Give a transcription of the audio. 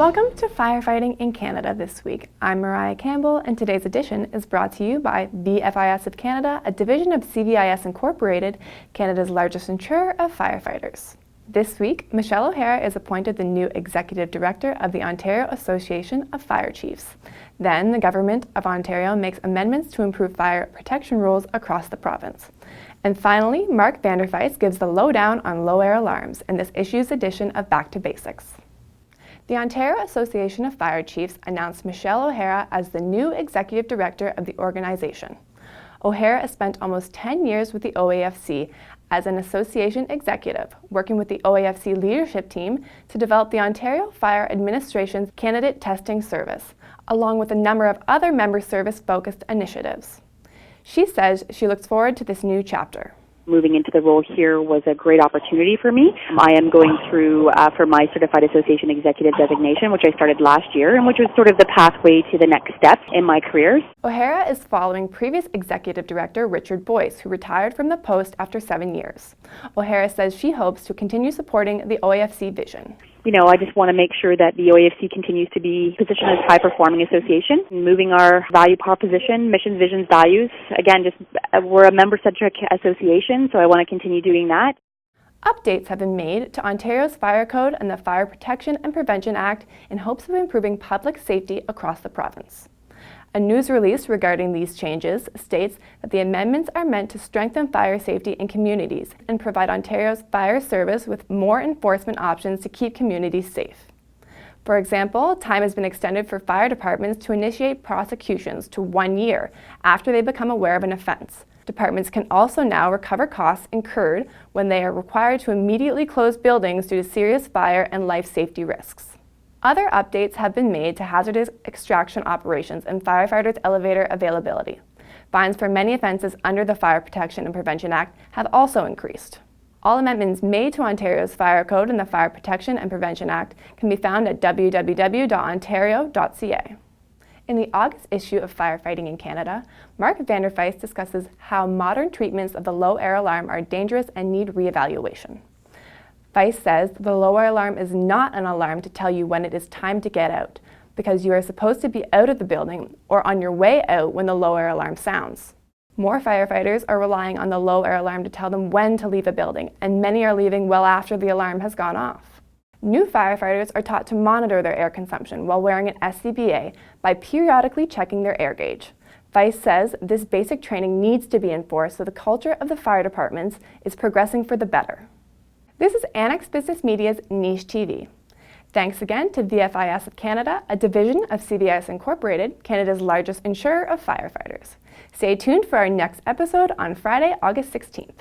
Welcome to Firefighting in Canada this week. I'm Moriah Campbell, and today's edition is brought to you by the FIS of Canada, a division of CVIS Incorporated, Canada's largest insurer of firefighters. This week, Michelle O'Hara is appointed the new Executive Director of the Ontario Association of Fire Chiefs. Then, the Government of Ontario makes amendments to improve fire protection rules across the province. And finally, Mark Vanderfeist gives the lowdown on low-air alarms in this issue's edition of Back to Basics. The Ontario Association of Fire Chiefs announced Michelle O'Hara as the new Executive Director of the organization. O'Hara has spent almost 10 years with the OAFC as an association executive, working with the OAFC leadership team to develop the Ontario Fire Administration's candidate testing service, along with a number of other member service-focused initiatives. She says she looks forward to this new chapter. Moving into the role here was a great opportunity for me. I am going through for my Certified Association Executive designation, which I started last year, and which was sort of the pathway to the next step in my career. O'Hara is following previous Executive Director Richard Boyce, who retired from the post after 7 years. O'Hara says she hopes to continue supporting the OAFC vision. I just want to make sure that the OAFC continues to be positioned as a high-performing association, moving our value proposition, missions, visions, values. Again, we're a member-centric association, so I want to continue doing that. Updates have been made to Ontario's Fire Code and the Fire Protection and Prevention Act in hopes of improving public safety across the province. A news release regarding these changes states that the amendments are meant to strengthen fire safety in communities and provide Ontario's fire service with more enforcement options to keep communities safe. For example, time has been extended for fire departments to initiate prosecutions to 1 year after they become aware of an offense. Departments can also now recover costs incurred when they are required to immediately close buildings due to serious fire and life safety risks. Other updates have been made to hazardous extraction operations and firefighters' elevator availability. Fines for many offences under the Fire Protection and Prevention Act have also increased. All amendments made to Ontario's Fire Code and the Fire Protection and Prevention Act can be found at www.ontario.ca. In the August issue of Firefighting in Canada, Mark Vanderfeist discusses how modern treatments of the low-air alarm are dangerous and need re-evaluation. Feyst says the low-air alarm is not an alarm to tell you when it is time to get out, because you are supposed to be out of the building or on your way out when the low-air alarm sounds. More firefighters are relying on the low-air alarm to tell them when to leave a building, and many are leaving well after the alarm has gone off. New firefighters are taught to monitor their air consumption while wearing an SCBA by periodically checking their air gauge. Feyst says this basic training needs to be enforced so the culture of the fire departments is progressing for the better. This is Annex Business Media's Niche TV. Thanks again to VFIS of Canada, a division of CVIS Incorporated, Canada's largest insurer of firefighters. Stay tuned for our next episode on Friday, August 16th.